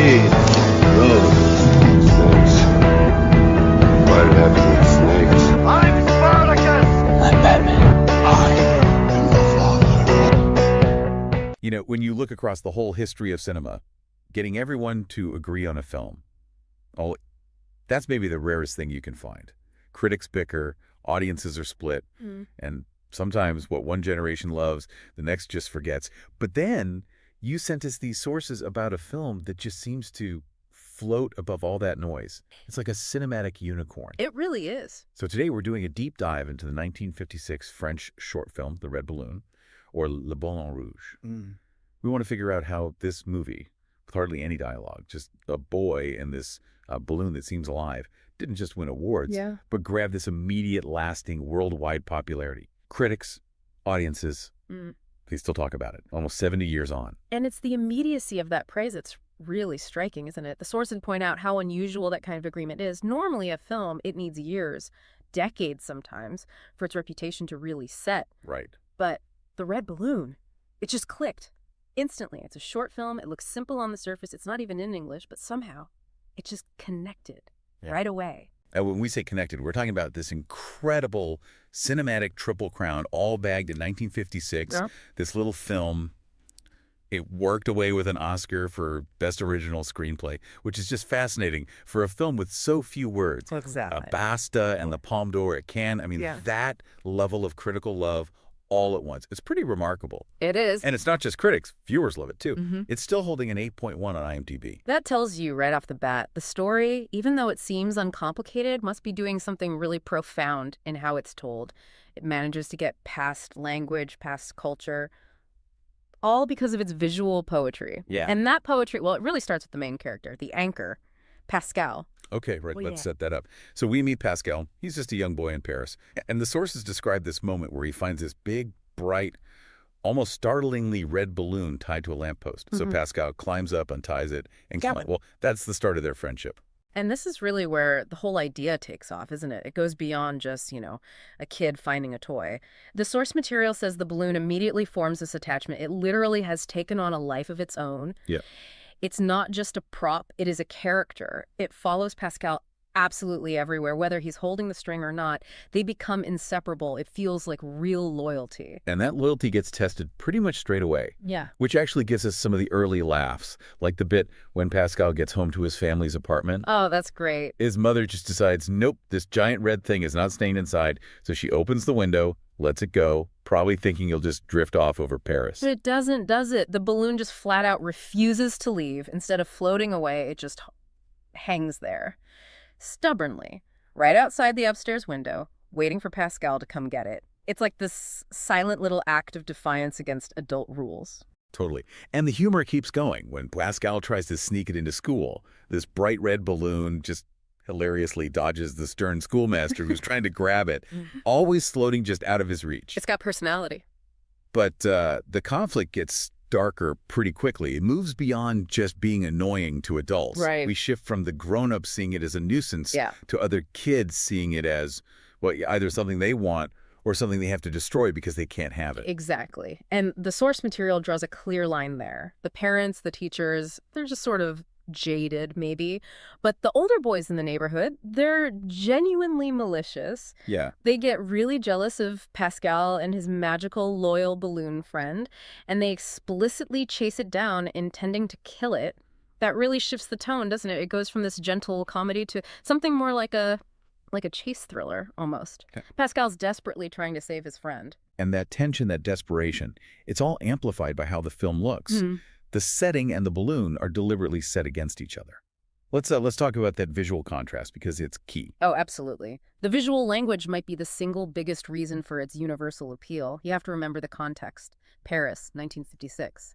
Speed. Road. Snakes. What happened with snakes? I'm Spartacus! I'm Batman. I am the Father. You know, when you look across the whole history of cinema, getting everyone to agree on a film, that's maybe the rarest thing you can find. Critics bicker, audiences are split, and sometimes what one generation loves, the next just forgets. But then you sent us these sources about a film that just seems to float above all that noise. It's like a cinematic unicorn. It really is. So today we're doing a deep dive into the 1956 French short film, The Red Balloon, or Le Ballon Rouge. We want to figure out how this movie, with hardly any dialogue, just a boy and this balloon that seems alive, didn't just win awards, but grab this immediate, lasting, worldwide popularity. Critics, audiences, they still talk about it, almost 70 years on. And it's the immediacy of that praise that's really striking, isn't it? The sources point out how unusual that kind of agreement is. Normally a film, it needs years, decades sometimes, for its reputation to really set. Right. But The Red Balloon, it just clicked instantly. It's a short film. It looks simple on the surface. It's not even in English, but somehow it just connected right away. And when we say connected, we're talking about this incredible cinematic Triple Crown, all bagged in 1956. This little film, it worked away with an Oscar for Best Original Screenplay, which is just fascinating for a film with so few words. Exactly. BAFTA and the Palme d'Or at Cannes. I mean, that level of critical love all at once. It's pretty remarkable. It is. And it's not just critics. Viewers love it, too. It's still holding an 8.1 on IMDb. That tells you right off the bat, the story, even though it seems uncomplicated, must be doing something really profound in how it's told. It manages to get past language, past culture, all because of its visual poetry. And that poetry, well, it really starts with the main character, the anchor, Pascal. Okay, right, let's set that up. So we meet Pascal. He's just a young boy in Paris. And the sources describe this moment where he finds this big, bright, almost startlingly red balloon tied to a lamppost. So Pascal climbs up, unties it, and well, that's the start of their friendship. And this is really where the whole idea takes off, isn't it? It goes beyond just, a kid finding a toy. The source material says the balloon immediately forms this attachment. It literally has taken on a life of its own. It's not just a prop, it is a character. It follows Pascal absolutely everywhere, whether he's holding the string or not. They become inseparable. It feels like real loyalty. And that loyalty gets tested pretty much straight away. Which actually gives us some of the early laughs, like the bit when Pascal gets home to his family's apartment. Oh, that's great. His mother just decides, nope, this giant red thing is not staying inside. So she opens the window, lets it go, probably thinking he'll just drift off over Paris. But it doesn't, does it? The balloon just flat out refuses to leave. Instead of floating away, it just hangs there. Stubbornly, right outside the upstairs window, waiting for Pascal to come get it. It's like this silent little act of defiance against adult rules. Totally. And the humor keeps going. When Pascal tries to sneak it into school, this bright red balloon just hilariously dodges the stern schoolmaster who's trying to grab it, always floating just out of his reach. It's got personality. But the conflict gets darker pretty quickly. It moves beyond just being annoying to adults. We shift from the grown-ups seeing it as a nuisance to other kids seeing it as, well, either something they want or something they have to destroy because they can't have it. Exactly. And the source material draws a clear line there. The parents, the teachers, they're just sort of jaded, maybe. But the older boys in the neighborhood, they're genuinely malicious. They get really jealous of Pascal and his magical, loyal balloon friend, and they explicitly chase it down, intending to kill it. That really shifts the tone, doesn't it? It goes from this gentle comedy to something more like a chase thriller, almost. Pascal's desperately trying to save his friend. And that tension, that desperation, it's all amplified by how the film looks. The setting and the balloon are deliberately set against each other. Let's talk about that visual contrast because it's key. Oh, absolutely. The visual language might be the single biggest reason for its universal appeal. You have to remember the context. Paris, 1956.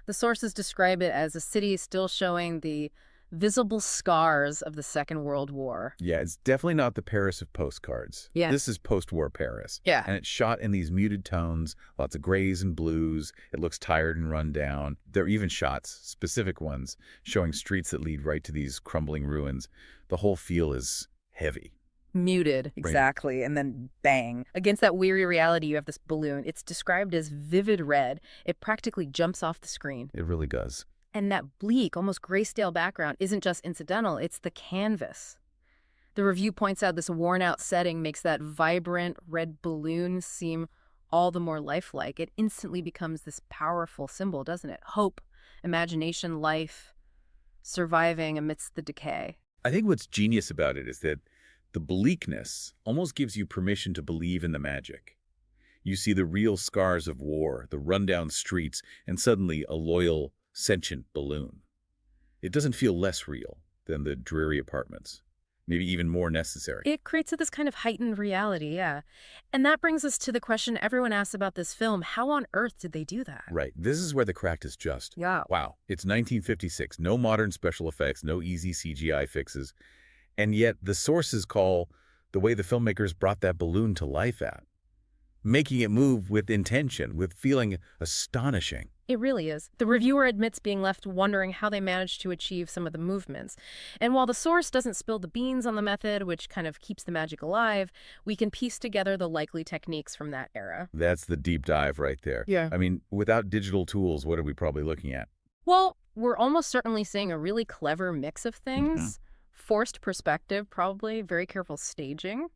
The sources describe it as a city still showing the visible scars of the Second World War. It's definitely not the Paris of postcards. This is post-war Paris. And it's shot in these muted tones, lots of grays and blues. It looks tired and run down. There are even shots, specific ones, showing streets that lead right to these crumbling ruins. The whole feel is heavy. Muted, exactly. And then bang. Against that weary reality, you have this balloon. It's described as vivid red. It practically jumps off the screen. It really does. And that bleak, almost grayscale background isn't just incidental, it's the canvas. The review points out this worn-out setting makes that vibrant red balloon seem all the more lifelike. It instantly becomes this powerful symbol, doesn't it? Hope, imagination, life, surviving amidst the decay. I think what's genius about it is that the bleakness almost gives you permission to believe in the magic. You see the real scars of war, the rundown streets, and suddenly a loyal, sentient balloon. It doesn't feel less real than the dreary apartments, maybe even more necessary. It creates this kind of heightened reality, yeah. And that brings us to the question everyone asks about this film. How on earth did they do that? Right. This is where the crack is just. Yeah. Wow. It's 1956. No modern special effects, no easy CGI fixes. And yet the sources call the way the filmmakers brought that balloon to life at, making it move with intention, with feeling astonishing. It really is. The reviewer admits being left wondering how they managed to achieve some of the movements. And while the source doesn't spill the beans on the method, which kind of keeps the magic alive, we can piece together the likely techniques from that era. That's the deep dive right there. Yeah. I mean, without digital tools, what are we probably looking at? Well, we're almost certainly seeing a really clever mix of things. Forced perspective, probably, very careful staging,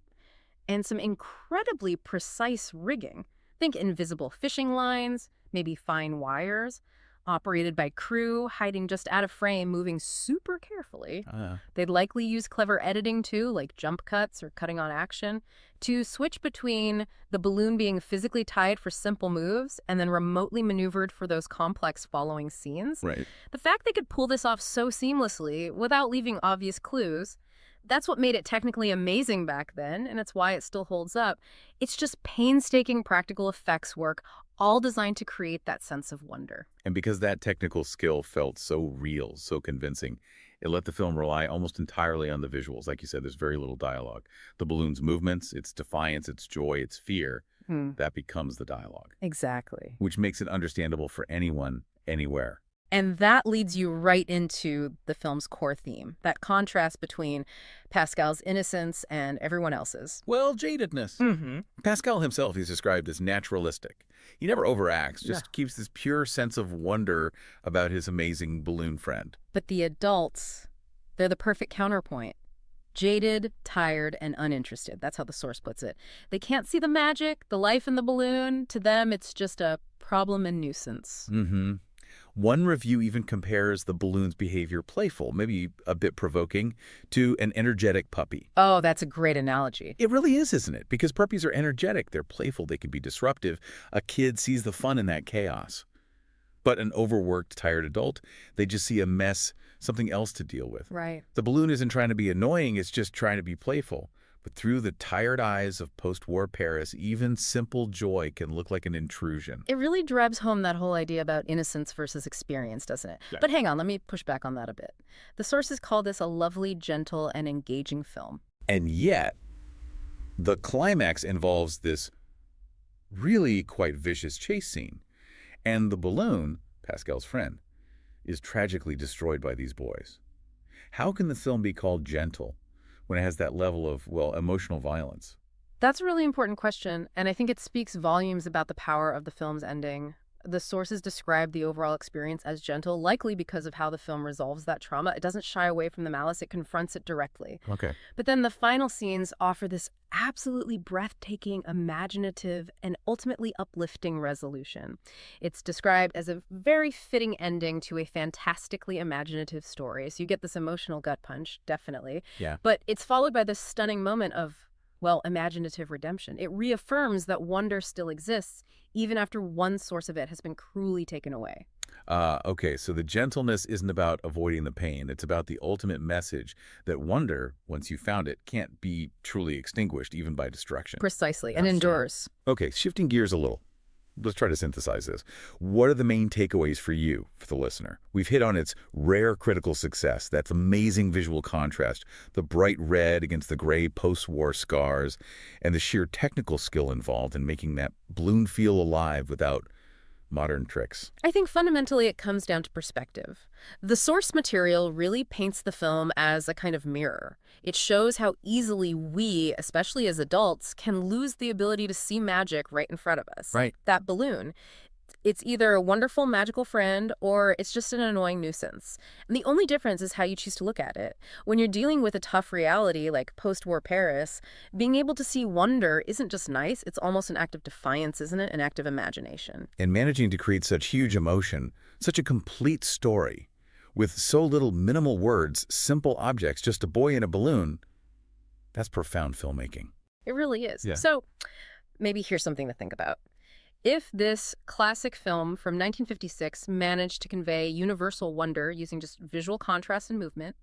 and some incredibly precise rigging. Think invisible fishing lines, maybe fine wires, operated by crew, hiding just out of frame, moving super carefully. They'd likely use clever editing, too, like jump cuts or cutting on action, to switch between the balloon being physically tied for simple moves and then remotely maneuvered for those complex following scenes. Right. The fact they could pull this off so seamlessly without leaving obvious clues, that's what made it technically amazing back then, and it's why it still holds up. It's just painstaking practical effects work, all designed to create that sense of wonder. And because that technical skill felt so real, so convincing, it let the film rely almost entirely on the visuals. Like you said, there's very little dialogue. The balloon's movements, its defiance, its joy, its fear, that becomes the dialogue. Exactly. Which makes it understandable for anyone, anywhere. And that leads you right into the film's core theme, that contrast between Pascal's innocence and everyone else's. Well, jadedness. Pascal himself is described as naturalistic. He never overacts, just keeps this pure sense of wonder about his amazing balloon friend. But the adults, they're the perfect counterpoint. Jaded, tired, and uninterested. That's how the source puts it. They can't see the magic, the life in the balloon. To them, it's just a problem and nuisance. One review even compares the balloon's behavior playful, maybe a bit provoking, to an energetic puppy. Oh, that's a great analogy. It really is, isn't it? Because puppies are energetic. They're playful. They can be disruptive. A kid sees the fun in that chaos. But an overworked, tired adult, they just see a mess, something else to deal with. Right. The balloon isn't trying to be annoying. It's just trying to be playful. But through the tired eyes of post-war Paris, even simple joy can look like an intrusion. It really drives home that whole idea about innocence versus experience, doesn't it? Yeah. But hang on, let me push back on that a bit. The sources call this a lovely, gentle, and engaging film. And yet, the climax involves this really quite vicious chase scene. And the balloon, Pascal's friend, is tragically destroyed by these boys. How can the film be called gentle when it has that level of, well, emotional violence? That's a really important question, and I think it speaks volumes about the power of the film's ending. The sources describe the overall experience as gentle, likely because of how the film resolves that trauma. It doesn't shy away from the malice, it confronts it directly. Okay. But then the final scenes offer this absolutely breathtaking, imaginative, and ultimately uplifting resolution. It's described as a very fitting ending to a fantastically imaginative story. So you get this emotional gut punch, definitely. Yeah. But it's followed by this stunning moment of, well, imaginative redemption. It reaffirms that wonder still exists, even after one source of it has been cruelly taken away. Okay, so the gentleness isn't about avoiding the pain. It's about the ultimate message that wonder, once you found it, can't be truly extinguished, even by destruction. Precisely, and endures. Okay, shifting gears a little. Let's try to synthesize this. What are the main takeaways for you, for the listener? We've hit on its rare critical success, that amazing visual contrast, the bright red against the gray post-war scars, and the sheer technical skill involved in making that balloon feel alive without modern tricks. I think fundamentally it comes down to perspective. The source material really paints the film as a kind of mirror. It shows how easily we, especially as adults, can lose the ability to see magic right in front of us. Right. That balloon. It's either a wonderful, magical friend, or it's just an annoying nuisance. And the only difference is how you choose to look at it. When you're dealing with a tough reality like post-war Paris, being able to see wonder isn't just nice, it's almost an act of defiance, isn't it? An act of imagination. And managing to create such huge emotion, such a complete story, with so little minimal words, simple objects, just a boy in a balloon, that's profound filmmaking. It really is. Yeah. So maybe here's something to think about. If this classic film from 1956 managed to convey universal wonder using just visual contrast and movement,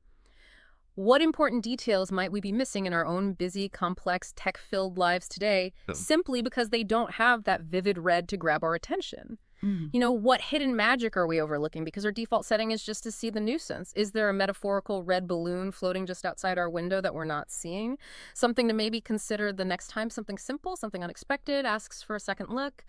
what important details might we be missing in our own busy, complex, tech-filled lives today simply because they don't have that vivid red to grab our attention? You know, what hidden magic are we overlooking because our default setting is just to see the nuisance? Is there a metaphorical red balloon floating just outside our window that we're not seeing? Something to maybe consider the next time something simple, something unexpected asks for a second look?